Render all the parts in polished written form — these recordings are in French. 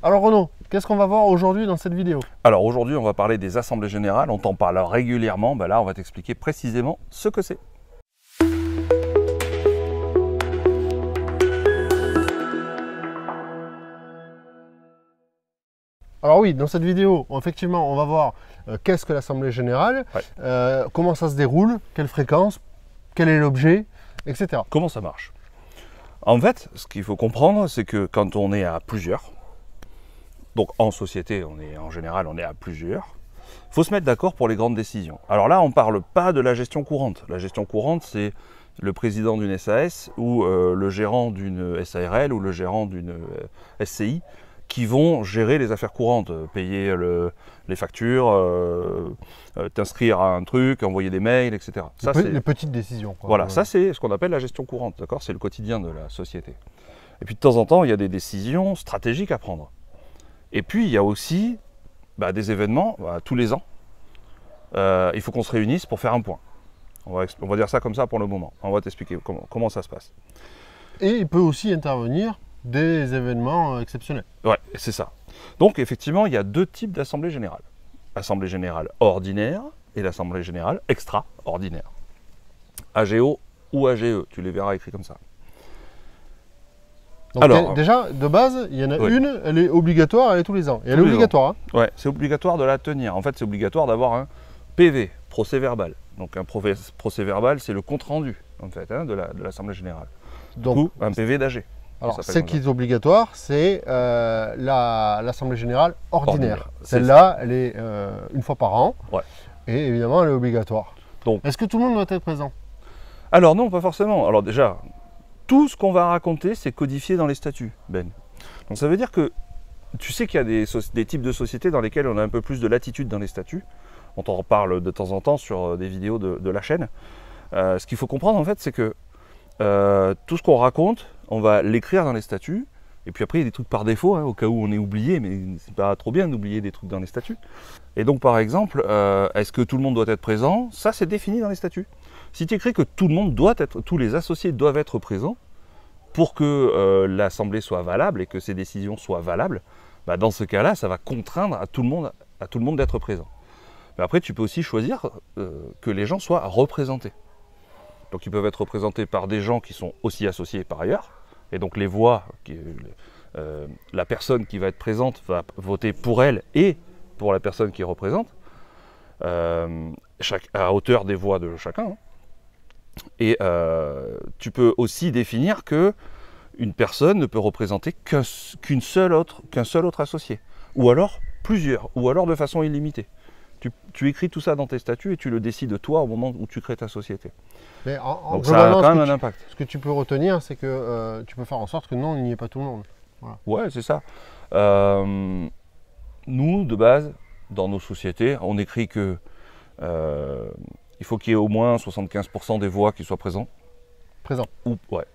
Alors Renaud, qu'est-ce qu'on va voir aujourd'hui dans cette vidéo? Alors aujourd'hui, on va parler des assemblées générales. On t'en parle régulièrement. Là, on va t'expliquer précisément ce que c'est. Alors oui, dans cette vidéo, effectivement, on va voir qu'est-ce que l'Assemblée Générale, comment ça se déroule, quelle fréquence, quel est l'objet, etc. Comment ça marche? En fait, ce qu'il faut comprendre, c'est que quand on est à plusieurs, donc en société, en général, on est à plusieurs, il faut se mettre d'accord pour les grandes décisions. Alors là, on ne parle pas de la gestion courante. La gestion courante, c'est le président d'une SAS ou le gérant d'une SARL ou le gérant d'une SCI qui vont gérer les affaires courantes, payer les factures, t'inscrire à un truc, envoyer des mails, etc. Ça, les petites décisions, quoi. Voilà, ça c'est ce qu'on appelle la gestion courante, d'accord? C'est le quotidien de la société. Et puis de temps en temps, il y a des décisions stratégiques à prendre. Et puis il y a aussi des événements, tous les ans, il faut qu'on se réunisse pour faire un point. On va dire ça comme ça pour le moment. On va t'expliquer comment ça se passe. Et il peut aussi intervenir des événements exceptionnels. Ouais, c'est ça. Donc effectivement, il y a deux types d'assemblée générale. Assemblée générale ordinaire et l'assemblée générale extraordinaire. AGO ou AGE, tu les verras écrits comme ça. Donc alors, déjà, de base, il y en a une, elle est obligatoire, elle est tous les ans. Et elle est obligatoire. Hein. Ouais, c'est obligatoire de la tenir. En fait, c'est obligatoire d'avoir un PV, procès verbal. Donc un procès verbal, c'est le compte rendu en fait, de l'Assemblée générale. Donc, du coup, un PV d'AG. Alors, celle qui est obligatoire, c'est l'Assemblée générale ordinaire. Celle-là, elle est une fois par an. Ouais. Et évidemment, elle est obligatoire. Est-ce que tout le monde doit être présent? Alors non, pas forcément. Alors déjà, tout ce qu'on va raconter, c'est codifié dans les statuts, Ben. Donc ça veut dire que tu sais qu'il y a des types de sociétés dans lesquelles on a un peu plus de latitude dans les statuts. On t'en reparle de temps en temps sur des vidéos de la chaîne. Ce qu'il faut comprendre en fait, c'est que tout ce qu'on raconte, on va l'écrire dans les statuts. Et puis après, il y a des trucs par défaut, au cas où on est oublié, mais c'est pas trop bien d'oublier des trucs dans les statuts. Et donc par exemple, est-ce que tout le monde doit être présent? Ça, c'est défini dans les statuts. Si tu écris que tout le monde doit être, tous les associés doivent être présents pour que l'assemblée soit valable et que ses décisions soient valables, dans ce cas-là, ça va contraindre à tout le monde d'être présent. Mais après, tu peux aussi choisir que les gens soient représentés. Donc ils peuvent être représentés par des gens qui sont aussi associés par ailleurs, et donc les voix, la personne qui va être présente va voter pour elle et pour la personne qui représente, à hauteur des voix de chacun. Hein. Et tu peux aussi définir que une personne ne peut représenter qu'un seul autre associé, ou alors plusieurs, ou alors de façon illimitée. Tu écris tout ça dans tes statuts et tu le décides toi au moment où tu crées ta société. Mais donc ça a quand même un impact. Ce que tu peux retenir, c'est que tu peux faire en sorte que non, il n'y ait pas tout le monde. Voilà. Ouais, c'est ça. Nous, de base, dans nos sociétés, on écrit que il faut qu'il y ait au moins 75% des voix qui soient présents. Présents. Ouais.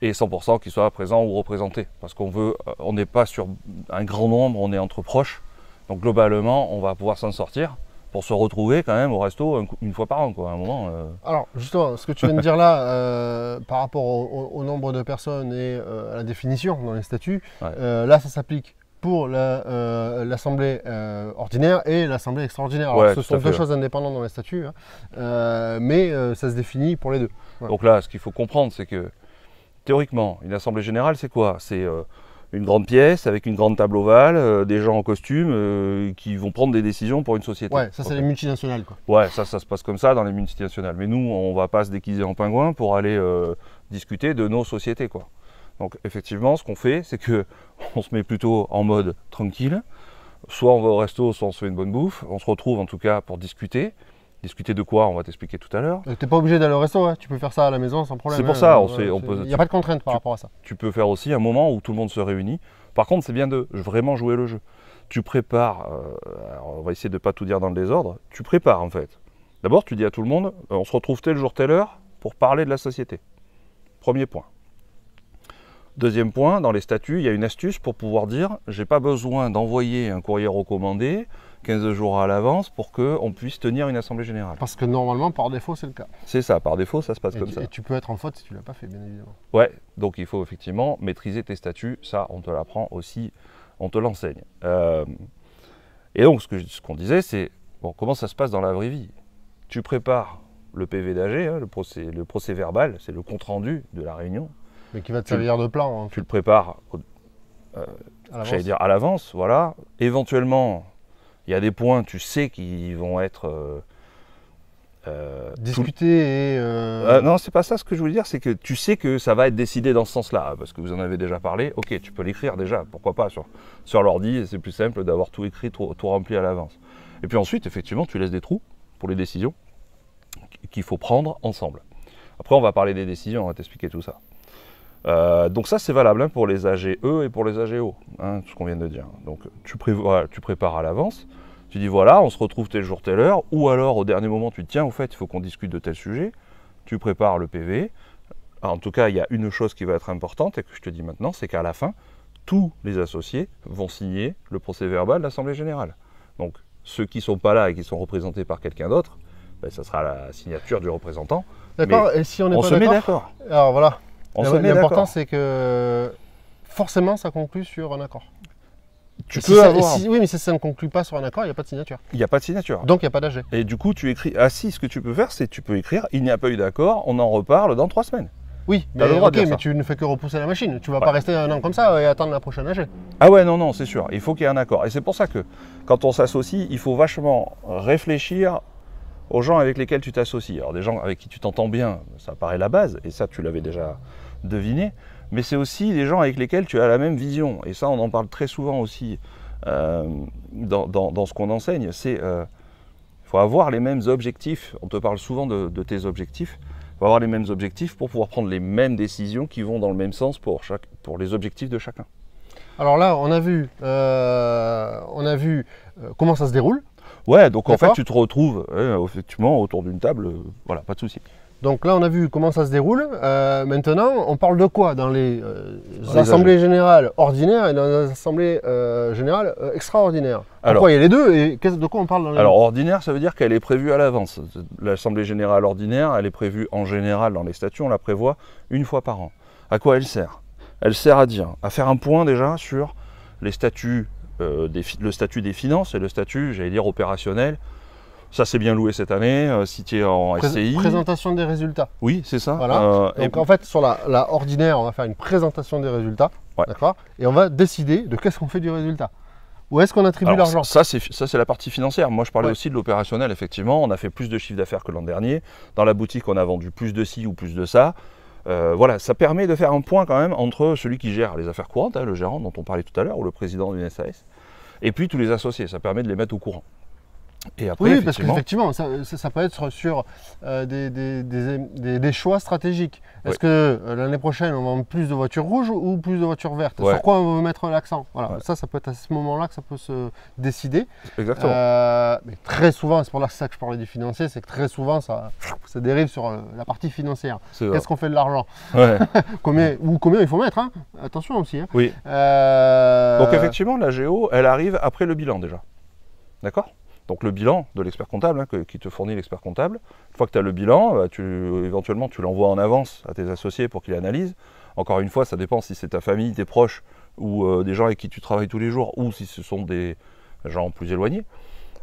Et 100% qui soient présents ou représentés. Parce qu'on veut, on n'est pas sur un grand nombre, on est entre proches. Donc globalement, on va pouvoir s'en sortir pour se retrouver quand même au resto une fois par an, quoi, à un moment. Alors justement, ce que tu viens de dire là, par rapport au nombre de personnes et à la définition dans les statuts, là ça s'applique pour l'Assemblée ordinaire et l'Assemblée extraordinaire. Alors, ce sont deux choses indépendantes dans les statuts, hein, mais ça se définit pour les deux. Ouais. Donc là, ce qu'il faut comprendre, c'est que théoriquement, une Assemblée générale, c'est quoi? C'est une grande pièce avec une grande table ovale, des gens en costume qui vont prendre des décisions pour une société. Ouais, ça c'est les multinationales, quoi. Ouais, ça se passe comme ça dans les multinationales. Mais nous, on va pas se déguiser en pingouin pour aller discuter de nos sociétés, quoi. Donc effectivement, ce qu'on fait, c'est que on se met plutôt en mode tranquille. Soit on va au resto, soit on se fait une bonne bouffe. On se retrouve en tout cas pour discuter. Discuter de quoi? On va t'expliquer tout à l'heure. Tu n'es pas obligé d'aller au resto, hein. Tu peux faire ça à la maison sans problème. C'est pour ça, il n'y a pas de contrainte par rapport à ça. Tu peux faire aussi un moment où tout le monde se réunit. Par contre, c'est bien de vraiment jouer le jeu. Tu prépares, on va essayer de ne pas tout dire dans le désordre, tu prépares en fait. D'abord, tu dis à tout le monde, on se retrouve tel jour, telle heure pour parler de la société. Premier point. Deuxième point, dans les statuts, il y a une astuce pour pouvoir dire, j'ai pas besoin d'envoyer un courrier recommandé 15 jours à l'avance pour qu'on puisse tenir une assemblée générale. Parce que normalement, par défaut, c'est le cas. C'est ça, par défaut, ça se passe comme ça. Et tu peux être en faute si tu ne l'as pas fait, bien évidemment. Ouais, donc il faut effectivement maîtriser tes statuts. Ça, on te l'apprend aussi on te l'enseigne. Et donc, ce qu'on disait, c'est, bon, comment ça se passe dans la vraie vie? Tu prépares le PV d'AG, hein, le procès verbal, c'est le compte-rendu de la réunion. Mais qui va te servir de plan. Hein. Tu le prépares, j'allais dire à l'avance, voilà. Éventuellement, il y a des points, tu sais, qui vont être... discuter et... non, c'est pas ça ce que je voulais dire, c'est que tu sais que ça va être décidé dans ce sens-là, parce que vous en avez déjà parlé. Ok, tu peux l'écrire déjà, pourquoi pas, sur l'ordi, c'est plus simple d'avoir tout écrit, tout rempli à l'avance. Et puis ensuite, effectivement, tu laisses des trous pour les décisions qu'il faut prendre ensemble. Après, on va parler des décisions, on va t'expliquer tout ça. Donc ça, c'est valable hein, pour les AGE et pour les AGO, hein, ce qu'on vient de dire. Donc tu prépares à l'avance. Tu dis voilà, on se retrouve tel jour, telle heure, ou alors au dernier moment tu te tiens, au fait, il faut qu'on discute de tel sujet, tu prépares le PV. Alors, en tout cas, il y a une chose qui va être importante et que je te dis maintenant, c'est qu'à la fin, tous les associés vont signer le procès verbal de l'Assemblée Générale. Donc ceux qui ne sont pas là et qui sont représentés par quelqu'un d'autre, ben, ça sera la signature du représentant. D'accord, et si on n'est pas d'accord, on se met d'accord. Alors voilà, l'important c'est que forcément ça conclut sur un accord. Tu peux avoir... oui, mais si ça ne conclut pas sur un accord, il n'y a pas de signature. Il n'y a pas de signature. Donc il n'y a pas d'AG. Et du coup, tu écris... Ah si, ce que tu peux faire, c'est tu peux écrire « Il n'y a pas eu d'accord, on en reparle dans 3 semaines ». Oui, mais tu ne fais que repousser la machine. Tu ne vas pas rester un an comme ça et attendre la prochaine AG. Ah ouais, non, c'est sûr. Il faut qu'il y ait un accord. Et c'est pour ça que quand on s'associe, il faut vachement réfléchir aux gens avec lesquels tu t'associes. Alors des gens avec qui tu t'entends bien, ça paraît la base, et ça tu l'avais déjà deviné, mais c'est aussi des gens avec lesquels tu as la même vision. Et ça, on en parle très souvent aussi. Dans ce qu'on enseigne, c'est il faut avoir les mêmes objectifs. On te parle souvent de tes objectifs. Il faut avoir les mêmes objectifs pour pouvoir prendre les mêmes décisions qui vont dans le même sens pour les objectifs de chacun. Alors là, on a vu comment ça se déroule. Ouais, donc en fait, tu te retrouves effectivement autour d'une table, voilà, pas de souci. Donc là, on a vu comment ça se déroule. Maintenant, on parle de quoi dans les assemblées générales ordinaires et dans les assemblées générales extraordinaires? Pourquoi il y a les deux et de quoi on parle dans les Alors, ordinaire, ça veut dire qu'elle est prévue à l'avance. L'assemblée générale ordinaire, elle est prévue en général dans les statuts, on la prévoit une fois par an. À quoi elle sert? Elle sert à faire un point déjà sur les statuts, le statut des finances et le statut, j'allais dire, opérationnel. Ça c'est bien loué cette année, si tu es en SCI. Présentation des résultats. Oui, c'est ça. Voilà. Donc en fait, sur la ordinaire, on va faire une présentation des résultats. Ouais. D'accord. Et on va décider de qu'est-ce qu'on fait du résultat. Où est-ce qu'on attribue l'argent? Ça, c'est la partie financière. Moi, je parlais aussi de l'opérationnel, effectivement. On a fait plus de chiffre d'affaires que l'an dernier. Dans la boutique, on a vendu plus de ci ou plus de ça. Voilà, ça permet de faire un point quand même entre celui qui gère les affaires courantes, hein, le gérant dont on parlait tout à l'heure, ou le président d'une SAS, et puis tous les associés. Ça permet de les mettre au courant. Et après, oui, parce qu'effectivement, ça peut être sur des choix stratégiques. Est-ce que l'année prochaine, on vend plus de voitures rouges ou plus de voitures vertes? Sur quoi on veut mettre l'accent? Voilà. Ça peut être à ce moment-là que ça peut se décider. Exactement. Mais très souvent, c'est pour ça que je parlais du financier, c'est que très souvent, ça dérive sur la partie financière. Qu'est-ce qu'on fait de l'argent? combien il faut mettre, hein? Attention aussi. Hein. Oui. Donc effectivement, la géo, elle arrive après le bilan déjà. D'accord? Donc le bilan de l'expert comptable, hein, qui te fournit l'expert comptable. Une fois que tu as le bilan, éventuellement tu l'envoies en avance à tes associés pour qu'ils l'analysent. Encore une fois, ça dépend si c'est ta famille, tes proches, ou des gens avec qui tu travailles tous les jours, ou si ce sont des gens plus éloignés.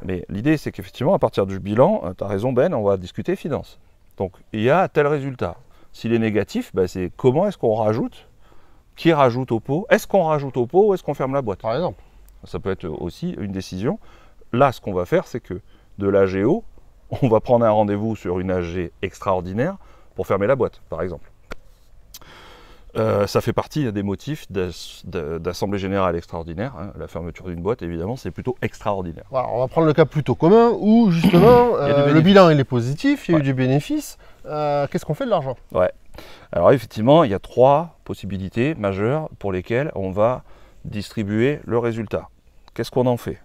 Mais l'idée, c'est qu'effectivement, à partir du bilan, tu as raison Ben, on va discuter finances. Donc il y a tel résultat. S'il est négatif, c'est comment est-ce qu'on rajoute? Qui rajoute au pot? Est-ce qu'on rajoute au pot ou est-ce qu'on ferme la boîte? Par exemple. Ça peut être aussi une décision. Là, ce qu'on va faire, c'est que de l'AGO, on va prendre un rendez-vous sur une AG extraordinaire pour fermer la boîte, par exemple. Ça fait partie des motifs d'assemblée générale extraordinaire. Hein. La fermeture d'une boîte, évidemment, c'est plutôt extraordinaire. Voilà, on va prendre le cas plutôt commun où, justement, le bilan il est positif, il y a eu du bénéfice. Qu'est-ce qu'on fait de l'argent? Ouais. Alors, effectivement, il y a 3 possibilités majeures pour lesquelles on va distribuer le résultat. Qu'est-ce qu'on en fait?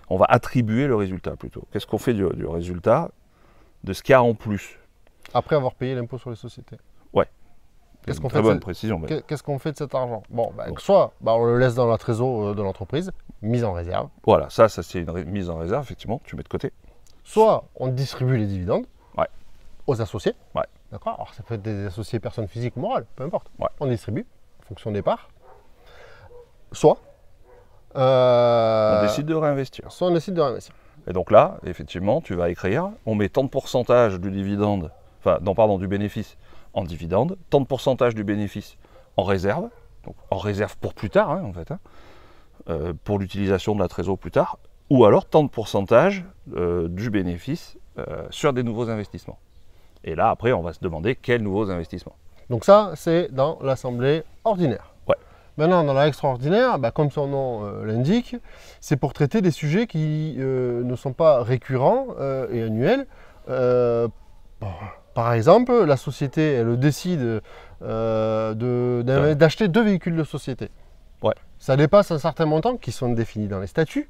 On va attribuer le résultat plutôt. Qu'est-ce qu'on fait du résultat, de ce qu'il y a en plus? Après avoir payé l'impôt sur les sociétés. Ouais. Qu'est-ce qu'on fait très bonne précision. Qu'est-ce qu'on fait de cet argent? Bon, soit on le laisse dans la trésorerie de l'entreprise, mise en réserve. Voilà, ça c'est une mise en réserve, effectivement, tu mets de côté. Soit on distribue les dividendes aux associés. Ouais. D'accord. Alors ça peut être des associés personnes physiques ou morales, peu importe. Ouais. On distribue en fonction des parts. Soit On décide de réinvestir. Soit on décide de réinvestir. Et donc là, effectivement, tu vas écrire, on met tant de pourcentage du dividende, enfin, non, pardon, du bénéfice en dividende, tant de pourcentage du bénéfice en réserve, donc en réserve pour plus tard, hein, en fait, hein, pour l'utilisation de la trésor plus tard, ou alors tant de pourcentage du bénéfice sur des nouveaux investissements. Et là, après, on va se demander quels nouveaux investissements. Donc ça, c'est dans l'assemblée ordinaire. Ouais. Maintenant, dans l'extraordinaire, comme son nom l'indique, c'est pour traiter des sujets qui ne sont pas récurrents et annuels. Par exemple, la société, elle décide d'acheter 2 véhicules de société. Ouais. Ça dépasse un certain montant qui sont définis dans les statuts,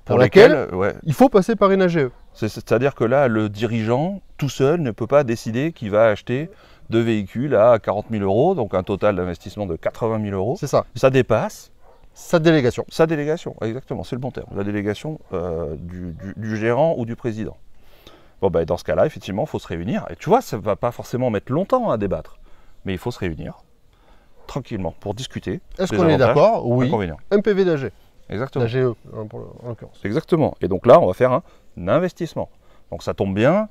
pour lesquels il faut passer par une AGE. C'est-à-dire que là, le dirigeant, tout seul, ne peut pas décider qu'il va acheter 2 véhicules à 40 000 euros, donc un total d'investissement de 80 000 euros. C'est ça. Ça dépasse sa délégation. Sa délégation, exactement, c'est le bon terme. La délégation du gérant ou du président. Bon, dans ce cas-là, effectivement, il faut se réunir. Et tu vois, ça ne va pas forcément mettre longtemps à débattre, mais il faut se réunir tranquillement pour discuter. Est-ce qu'on est d'accord? Oui. Un PV d'AG. Exactement. L'AGE, en l'occurrence. Exactement. Et donc là, on va faire un investissement. Donc ça tombe bien,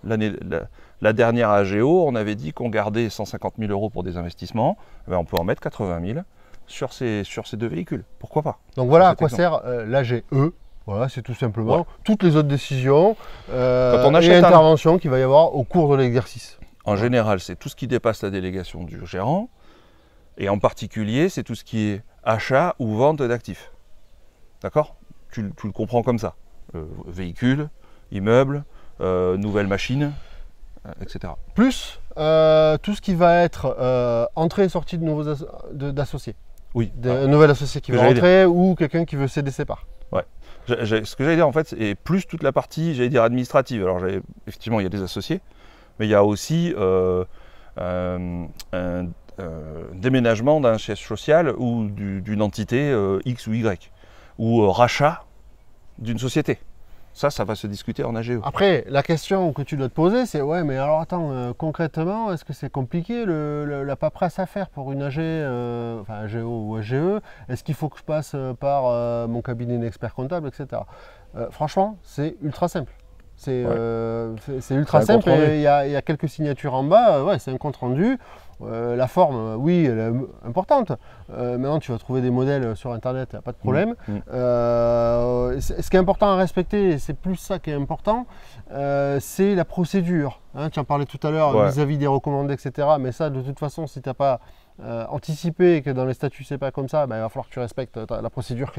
la dernière AGO, on avait dit qu'on gardait 150 000 euros pour des investissements, on peut en mettre 80 000 sur ces 2 véhicules. Pourquoi pas? Donc voilà à quoi sert l'AGE. Voilà, c'est tout simplement toutes les autres décisions et interventions qu'il va y avoir au cours de l'exercice. En général, c'est tout ce qui dépasse la délégation du gérant, et en particulier, c'est tout ce qui est achat ou vente d'actifs. D'accord? Tu le comprends comme ça. Véhicules, immeubles, nouvelles machines, etc. Plus tout ce qui va être entrée et sortie de nouveaux d'associés. Oui. Un nouvel associé qui va rentrer ou quelqu'un qui veut céder ses parts. Ouais. Ce que j'allais dire en fait, c'est plus toute la partie, j'allais dire administrative. Alors effectivement, il y a des associés, mais il y a aussi un déménagement d'un siège social ou d'une entité X ou Y, ou rachat d'une société. Ça va se discuter en AGE. Après, la question que tu dois te poser, c'est ouais, mais alors attends, concrètement, est-ce que c'est compliqué la paperasse à faire pour une AG, enfin AGO ou AGE? Est-ce qu'il faut que je passe par mon cabinet d'expert comptable, etc. Franchement, c'est ultra simple. C'est ultra simple et il y a quelques signatures en bas, c'est un compte rendu. La forme, oui, elle est importante. Maintenant, tu vas trouver des modèles sur Internet, il n'y a pas de problème. Ce qui est important à respecter, c'est plus ça qui est important, c'est la procédure. Hein, tu en parlais tout à l'heure vis-à-vis des recommandés, etc. Mais ça, de toute façon, si tu n'as pas anticipé et que dans les statuts, c'est pas comme ça, il va falloir que tu respectes la procédure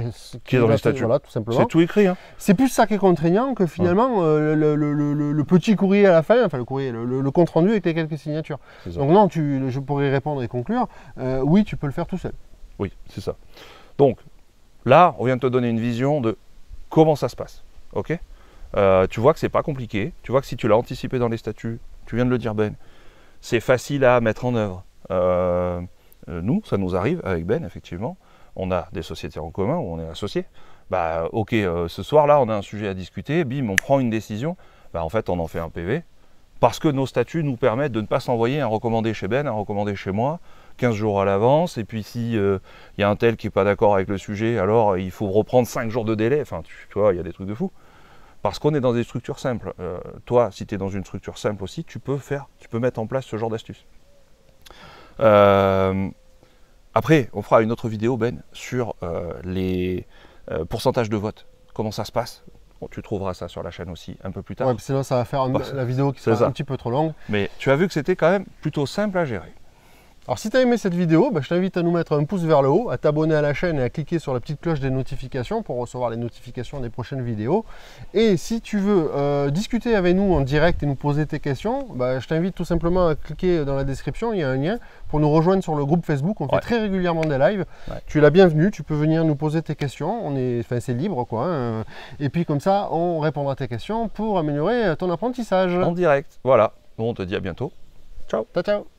qui est dans les statuts. Voilà, tout simplement. C'est tout écrit. Hein. C'est plus ça qui est contraignant que finalement le petit courrier à la fin, enfin le courrier, le compte rendu avec les quelques signatures. Donc non, je pourrais répondre et conclure. Oui, tu peux le faire tout seul. Oui, c'est ça. Donc là, on vient de te donner une vision de comment ça se passe. Ok. Tu vois que c'est pas compliqué. Tu vois que si tu l'as anticipé dans les statuts, tu viens de le dire Ben, c'est facile à mettre en œuvre. Nous, ça nous arrive avec Ben, effectivement. On a des sociétés en commun où on est associés. Ok, ce soir-là, on a un sujet à discuter. Bim, on prend une décision. En fait, on en fait un PV. Parce que nos statuts nous permettent de ne pas s'envoyer un recommandé chez Ben, un recommandé chez moi, 15 jours à l'avance. Et puis, si y a un tel qui n'est pas d'accord avec le sujet, alors il faut reprendre 5 jours de délai. Enfin, tu vois, il y a des trucs de fou. Parce qu'on est dans des structures simples. Toi, si tu es dans une structure simple aussi, tu peux mettre en place ce genre d'astuces. Après, on fera une autre vidéo, Ben, sur les pourcentages de vote. Comment ça se passe? Bon, tu trouveras ça sur la chaîne aussi un peu plus tard. Ouais, sinon ça va faire la vidéo qui sera un petit peu trop longue. Mais tu as vu que c'était quand même plutôt simple à gérer. Alors si tu as aimé cette vidéo, je t'invite à nous mettre un pouce vers le haut, à t'abonner à la chaîne et à cliquer sur la petite cloche des notifications pour recevoir les notifications des prochaines vidéos. Et si tu veux discuter avec nous en direct et nous poser tes questions, je t'invite tout simplement à cliquer dans la description, il y a un lien pour nous rejoindre sur le groupe Facebook. On fait très régulièrement des lives. Tu es la bienvenue, tu peux venir nous poser tes questions, c'est libre quoi. Hein. Et puis comme ça, on répondra à tes questions pour améliorer ton apprentissage. En direct, voilà. Bon, on te dit à bientôt. Ciao. Ciao, ciao.